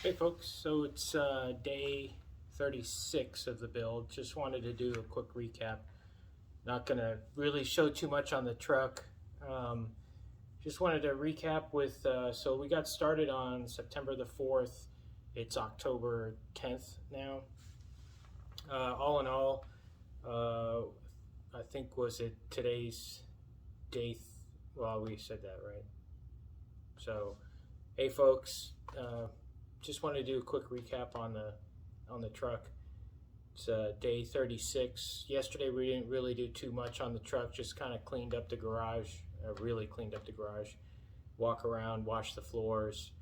Hey folks, so it's day 36 of the build. Just wanted to do a quick recap. Not going to really show too much on the truck. Um, just wanted to recap with, so we got started on September the 4th. It's October 10th now. All in all, I think was it today's day, well, we said that, right? So, hey folks, just want to do a quick recap on the truck. It's day 36. Yesterday we didn't really do too much on the truck, just kind of cleaned up the garage, really cleaned up the garage, walk around, wash the floors.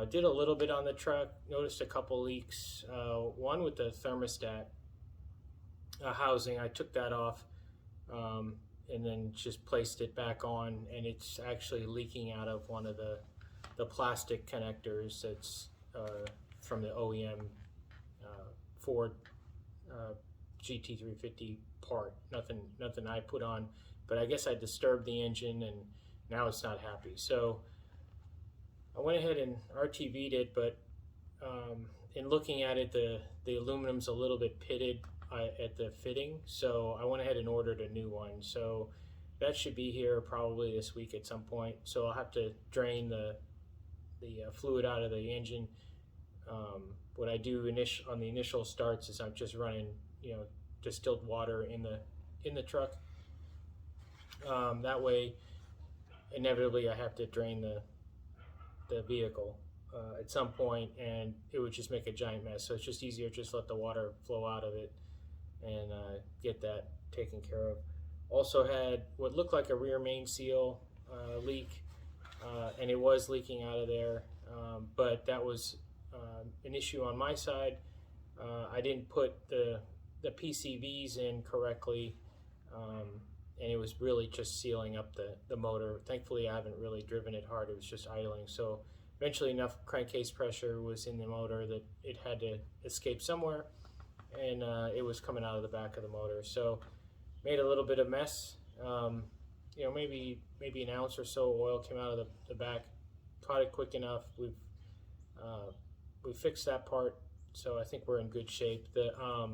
Did a little bit on the truck, noticed a couple leaks. One with the thermostat housing, I took that off and then just placed it back on, and it's actually leaking out of one of the plastic connectors that's from the OEM Ford GT350 part. Nothing I put on, but I guess I disturbed the engine and now it's not happy. So I went ahead and RTV'd it, but in looking at it, the aluminum's a little bit pitted at the fitting, so I went ahead and ordered a new one. So that should be here probably this week at some point. So I'll have to drain the fluid out of the engine. What I do on the initial starts is I'm just running, distilled water in the truck. That way, inevitably, I have to drain the vehicle at some point, and it would just make a giant mess. So it's just easier just let the water flow out of it and get that taken care of. Also had what looked like a rear main seal leak, and it was leaking out of there, but that was an issue on my side. I didn't put the PCVs in correctly, and it was really just sealing up the motor. Thankfully, I haven't really driven it hard. It was just idling. So eventually enough crankcase pressure was in the motor that it had to escape somewhere, and it was coming out of the back of the motor. So made a little bit of mess. Maybe an ounce or so oil came out of the back. Caught it quick enough. We fixed that part, so I think we're in good shape. I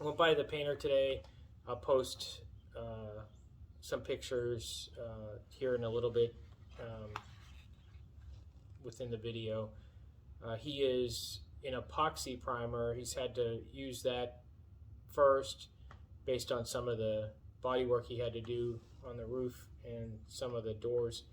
went by the painter today. I'll post some pictures here in a little bit within the video. He is in Epoxy Primer. He's had to use that first based on some of the body work he had to do on the roof and some of the doors.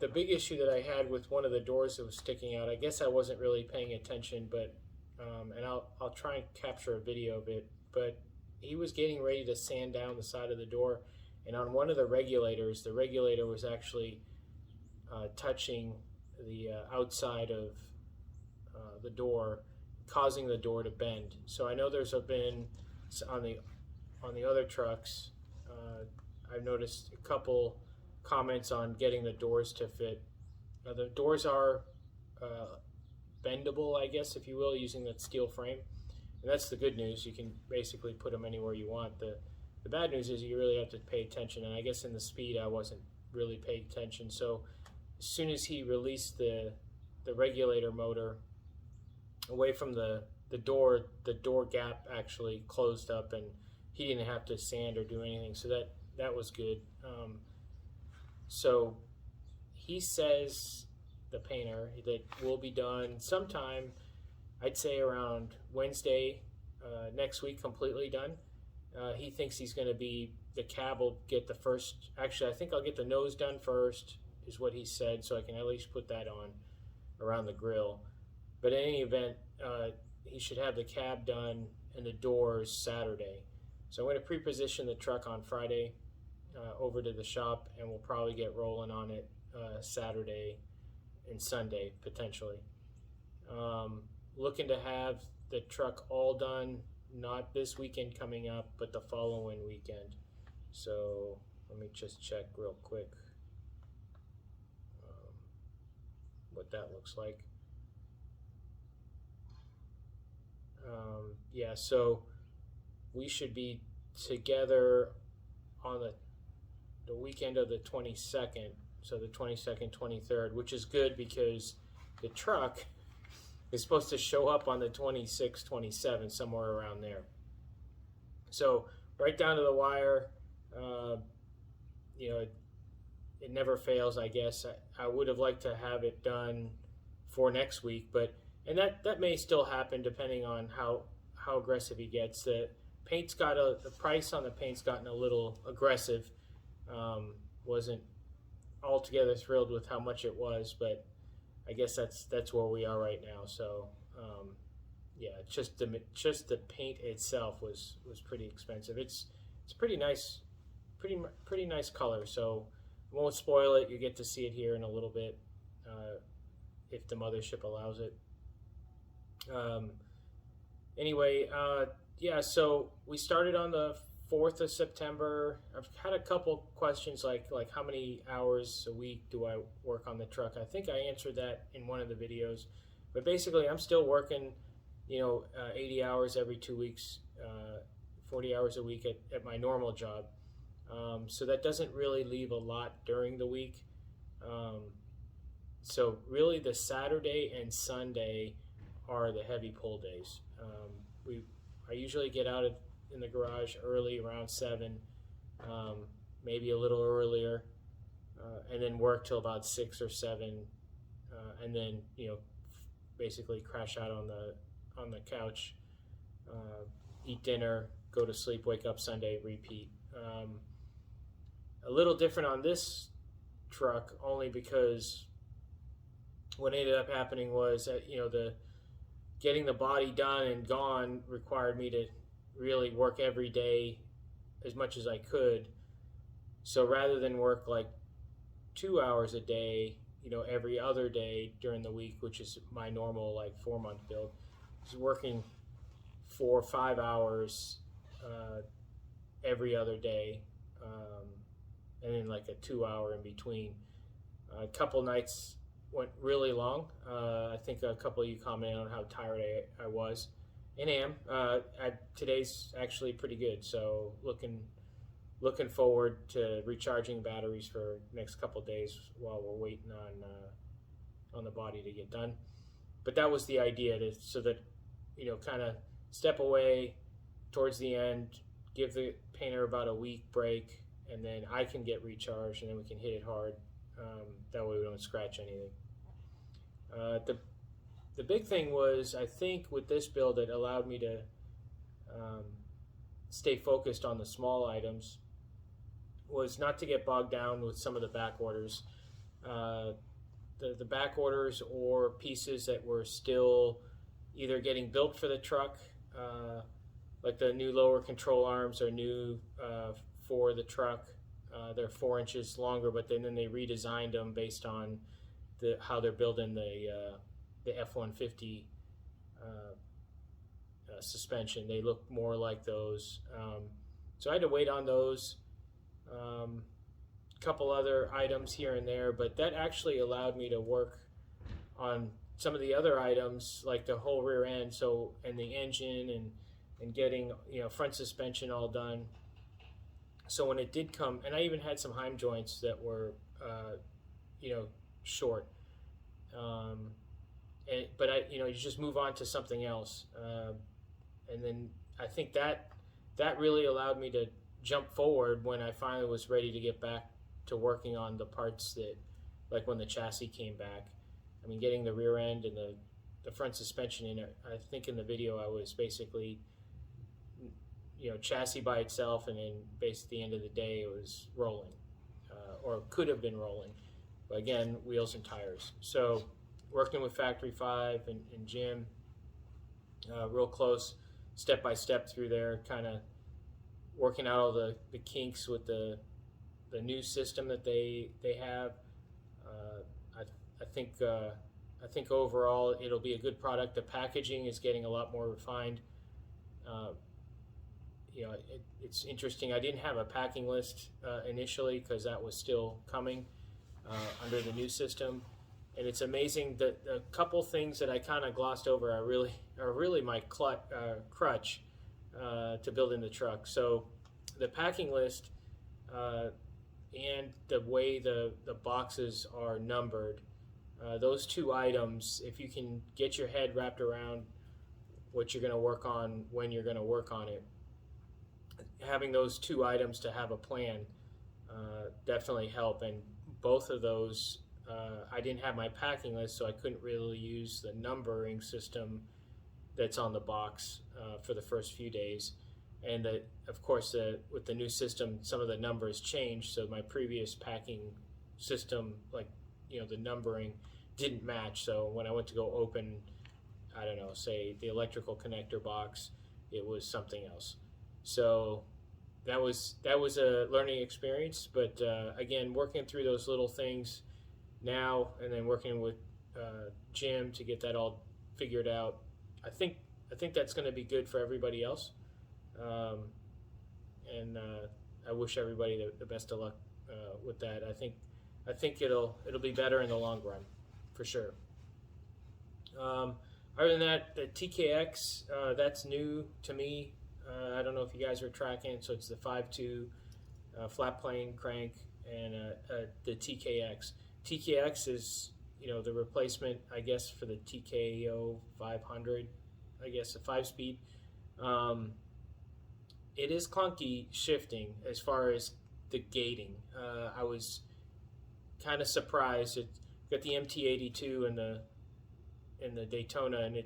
The big issue that I had with one of the doors that was sticking out, I guess I wasn't really paying attention, but and I'll try and capture a video of it, but he was getting ready to sand down the side of the door, and on one of the regulator was actually touching the outside of the door, causing the door to bend. So I know there's been on the other trucks, I've noticed a couple comments on getting the doors to fit. The doors are bendable, I guess, if you will, using that steel frame. And that's the good news. You can basically put them anywhere you want. The bad news is you really have to pay attention. And I guess in the speed, I wasn't really paying attention. So as soon as he released the regulator motor away from the door gap actually closed up, and he didn't have to sand or do anything. So that was good. So he says, the painter, that will be done sometime, I'd say around Wednesday next week, completely done. He thinks he's going to be, the cab will get the first, actually I think I'll get the nose done first, is what he said, so I can at least put that on around the grill. But in any event, he should have the cab done and the doors Saturday. So I'm going to pre-position the truck on Friday over to the shop, and we'll probably get rolling on it Saturday and Sunday potentially. Looking to have the truck all done, not this weekend coming up, but the following weekend. So let me just check real quick what that looks like. Yeah, so we should be together on the weekend of the 22nd, so the 22nd, 23rd, which is good because the truck is supposed to show up on the 26th, 27th, somewhere around there. So right down to the wire, you know, it never fails, I guess. I would have liked to have it done for next week, and that may still happen depending on how aggressive he gets. The price on the paint's gotten a little aggressive. Wasn't altogether thrilled with how much it was, but I guess that's where we are right now. So yeah, just the paint itself was pretty expensive. It's pretty nice, pretty nice color. So I won't spoil it. You get to see it here in a little bit if the mothership allows it. Anyway, yeah, so we started on the 4th of September. I've had a couple questions like how many hours a week do I work on the truck? I think I answered that in one of the videos. But basically, I'm still working, 80 hours every 2 weeks, 40 hours a week at my normal job. So that doesn't really leave a lot during the week. So really the Saturday and Sunday are the heavy pull days. I usually get out in the garage early, around 7, maybe a little earlier, and then work till about 6 or 7, and then basically crash out on the couch, eat dinner, go to sleep, wake up Sunday, repeat. A little different on this truck only because what ended up happening was that the getting the body done and gone required me to really work every day as much as I could. So rather than work like 2 hours a day, every other day during the week, which is my normal like 4-month build, I was working 4 or 5 hours every other day, and then like a 2-hour in between. A couple nights went really long. I think a couple of you commented on how tired I was and am. Today's actually pretty good, so looking forward to recharging batteries for next couple of days while we're waiting on the body to get done. But that was the idea, so that kind of step away towards the end, give the painter about a week break, and then I can get recharged, and then we can hit it hard. That way we don't scratch anything. The big thing was, I think with this build, it allowed me to stay focused on the small items, was not to get bogged down with some of the back orders. The back orders or pieces that were still either getting built for the truck, like the new lower control arms are new for the truck. They're 4 inches longer, but then they redesigned them based on how they're building the F-150 suspension. They look more like those. So I had to wait on those. Couple other items here and there, but that actually allowed me to work on some of the other items, like the whole rear end, and the engine, and getting front suspension all done. So when it did come, and I even had some Heim joints that were short, but you just move on to something else, and then I think that really allowed me to jump forward when I finally was ready to get back to working on the parts that, like when the chassis came back. I mean, getting the rear end and the front suspension in it. I think in the video I was basically chassis by itself, and then basically at the end of the day it was rolling, or could have been rolling, but again, wheels and tires. So working with Factory 5 and Jim, real close, step by step through there, kind of working out all the kinks with the new system that they have. I think overall it'll be a good product. The packaging is getting a lot more refined. it's interesting. I didn't have a packing list initially because that was still coming under the new system, and it's amazing that a couple things that I kind of glossed over are really my crutch to build in the truck. So the packing list and the way the boxes are numbered, those two items, if you can get your head wrapped around what you're going to work on when you're going to work on it, having those two items to have a plan definitely help. And both of those, I didn't have my packing list, so I couldn't really use the numbering system that's on the box for the first few days. And of course, with the new system, some of the numbers changed. So my previous packing system, like the numbering, didn't match. So when I went to go open, I don't know, say the electrical connector box, it was something else. So that was a learning experience. But again, working through those little things now, and then working with Jim to get that all figured out, I think that's going to be good for everybody else. And I wish everybody the best of luck with that. I think it'll be better in the long run, for sure. Other than that, the TKX, that's new to me. I don't know if you guys are tracking. So it's the 5.2 flat plane crank and the TKX. TKX is the replacement, I guess, for the TKO 500. I guess a 5-speed. It is clunky shifting as far as the gating. I was kind of surprised. It got the MT82 in the Daytona, and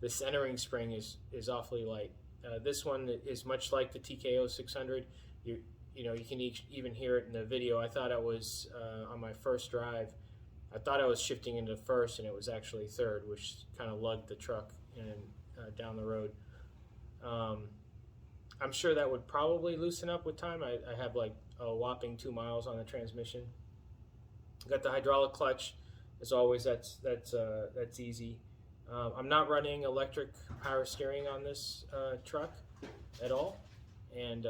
the centering spring is awfully light. This one is much like the TKO 600. You can even hear it in the video. I thought I was on my first drive. I thought I was shifting into first, and it was actually third, which kind of lugged the truck down the road. I'm sure that would probably loosen up with time. I have like a whopping 2 miles on the transmission. Got the hydraulic clutch, as always. That's easy. I'm not running electric power steering on this truck at all, and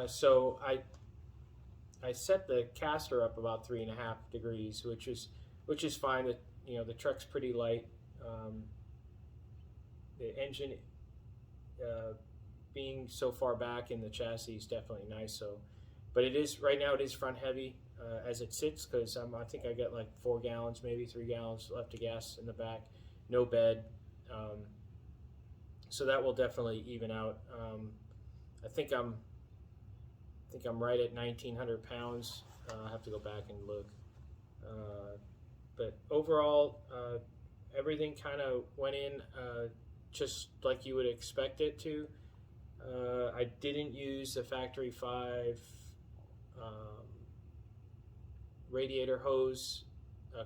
so I set the caster up about 3.5 degrees, which is fine. The truck's pretty light. The engine being so far back in the chassis is definitely nice. So, but right now it is front heavy as it sits, because I think I got like 4 gallons, maybe 3 gallons left of gas in the back. No bed, so that will definitely even out. I think I'm right at 1,900 pounds. I'll have to go back and look. But overall, everything kind of went in just like you would expect it to. I didn't use the factory 5 radiator hose,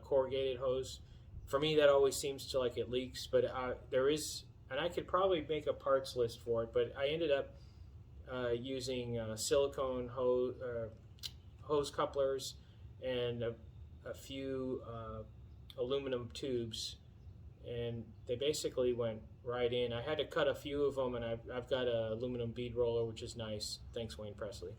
corrugated hose. For me, that always seems to like it leaks, but there is, and I could probably make a parts list for it, but I ended up using silicone hose couplers and a few aluminum tubes, and they basically went right in. I had to cut a few of them, and I've got an aluminum bead roller, which is nice. Thanks, Wayne Presley.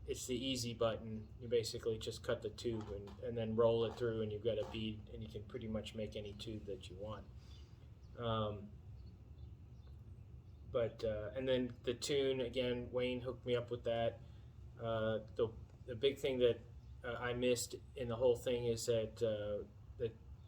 It's the easy button. You basically just cut the tube and then roll it through, and you've got a bead, and you can pretty much make any tube that you want. And then the tune, again, Wayne hooked me up with that. The big thing that I missed in the whole thing is that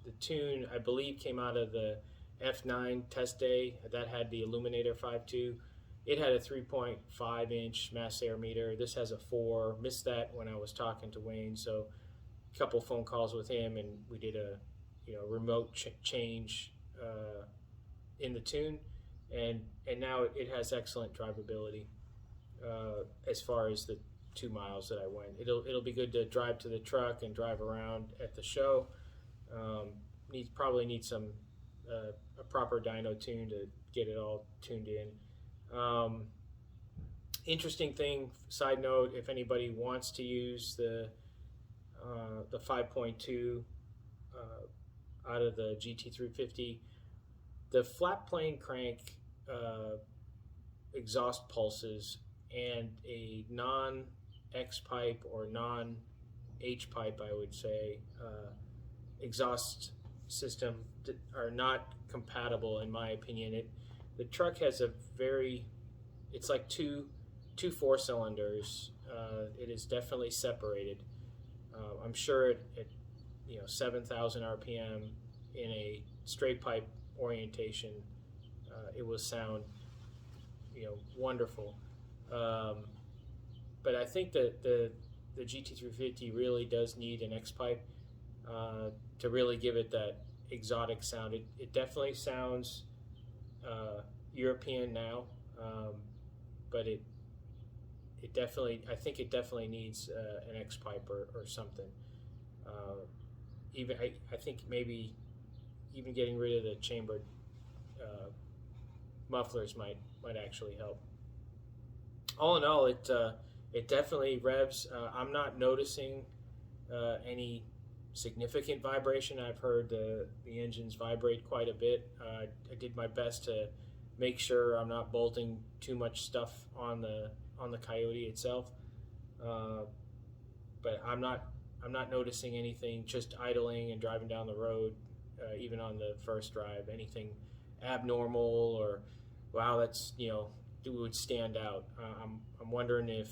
the tune, I believe, came out of the F9 test day. That had the Illuminator 5.2. It had a 3.5 inch mass air meter. This has a 4. Missed that when I was talking to Wayne, so a couple phone calls with him, and we did a remote change in the tune, and now it has excellent drivability as far as the 2 miles that I went. It'll be good to drive to the truck and drive around at the show. Probably need some a proper dyno tune to get it all tuned in. Interesting thing, side note, if anybody wants to use the 5.2, out of the GT350. The flat plane crank exhaust pulses and a non-X pipe or non-H pipe, I would say, exhaust system are not compatible in my opinion. The truck has a it's like two 4-cylinders. It is definitely separated. I'm sure at 7,000 RPM in a straight pipe orientation, it will sound wonderful. But I think that the GT350 really does need an X pipe to really give it that exotic sound. It definitely sounds European now, but I think it definitely needs an X pipe or something. I think maybe even getting rid of the chambered mufflers might actually help. All in all, it definitely revs. I'm not noticing any significant vibration. I've heard the engines vibrate quite a bit. I did my best to make sure I'm not bolting too much stuff on the Coyote itself, but I'm not noticing anything. Just idling and driving down the road, even on the first drive, anything abnormal or wow, that's would stand out. I'm wondering if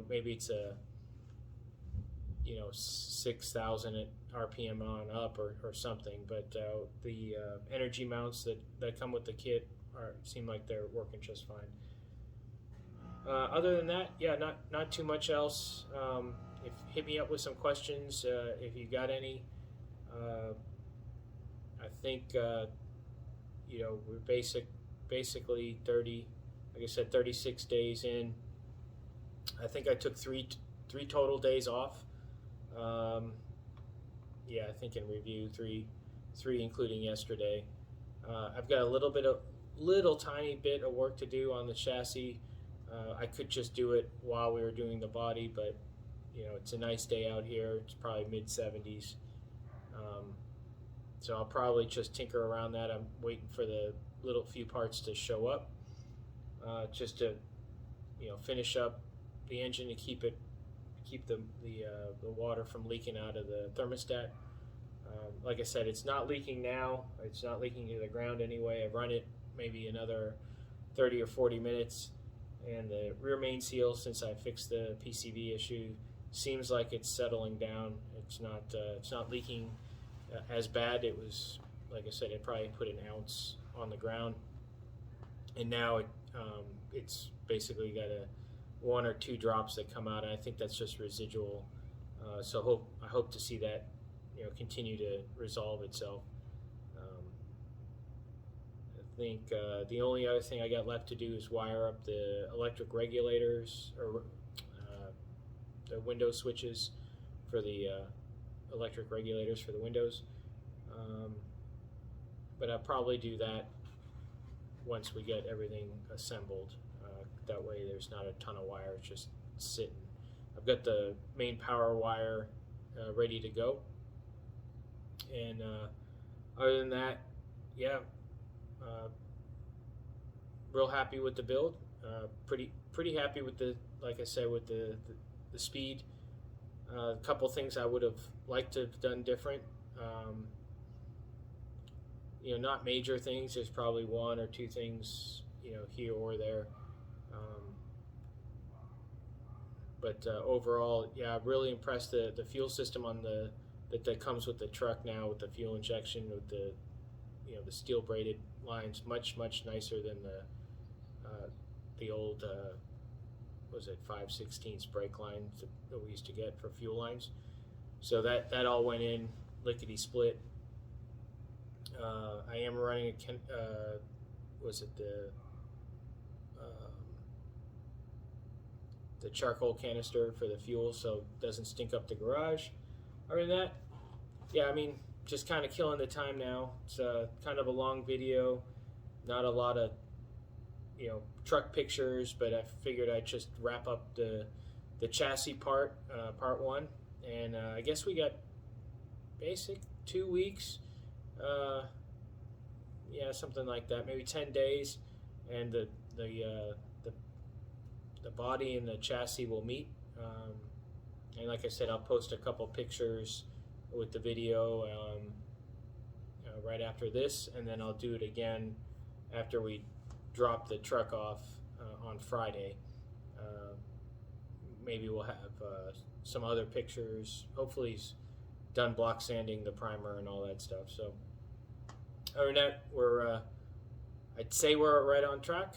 maybe it's a 6,000 RPM on up or something, but the energy mounts that come with the kit seem like they're working just fine. Other than that, yeah, not too much else. Hit me up with some questions if you got any. I think we're basically 30, like I said, 36 days in. I think I took three total days off. Yeah, I think in review three including yesterday. I've got a little tiny bit of work to do on the chassis. I could just do it while we were doing the body, but it's a nice day out here. It's probably mid-70s, so I'll probably just tinker around that. I'm waiting for the little few parts to show up, just to finish up the engine to keep the water from leaking out of the thermostat. Like I said, it's not leaking now. It's not leaking to the ground anyway. I've run it maybe another 30 or 40 minutes, and the rear main seal, since I fixed the PCV issue, seems like it's settling down. It's not leaking as bad. It was, like I said, it probably put an ounce on the ground, and now it's basically got one or two drops that come out, and I think that's just residual. So I hope to see that continue to resolve itself. I think the only other thing I got left to do is wire up the electric regulators or the window switches for the electric regulators for the windows. But I'll probably do that once we get everything assembled. That way there's not a ton of wires just sitting. I've got the main power wire ready to go. And other than that, yeah, real happy with the build. Pretty happy with like I said, with the speed. A couple things I would have liked to have done different. Not major things. There's probably one or two things, here or there. But overall, yeah, I'm really impressed. The fuel system on that comes with the truck now, with the fuel injection, with the the steel braided lines, much nicer than the old was it 5/16 brake lines that we used to get for fuel lines. So that all went in lickety split. I am running the charcoal canister for the fuel, so it doesn't stink up the garage. Other than that, yeah, I mean, just kind of killing the time now. It's kind of a long video, not a lot of truck pictures, but I figured I'd just wrap up the chassis part one, and I guess we got basic 2 weeks Yeah, something like that, maybe 10 days, and the body and the chassis will meet. And like I said, I'll post a couple pictures with the video right after this, and then I'll do it again after we drop the truck off on Friday. Maybe we'll have some other pictures. Hopefully he's done block sanding the primer and all that stuff. So other than that, I'd say we're right on track.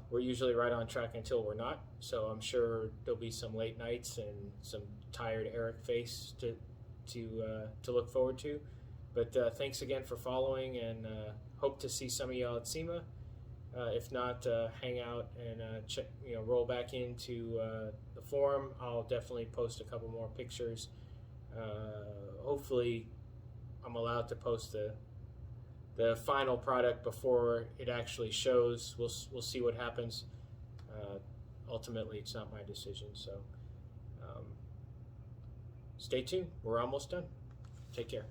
We're usually right on track until we're not. So I'm sure there'll be some late nights and some tired Eric face to look forward to. But thanks again for following, and hope to see some of y'all at SEMA. If not, hang out and check, roll back into the forum. I'll definitely post a couple more pictures. Hopefully, I'm allowed to post the final product before it actually shows. We'll see what happens. Ultimately, it's not my decision. So stay tuned. We're almost done. Take care.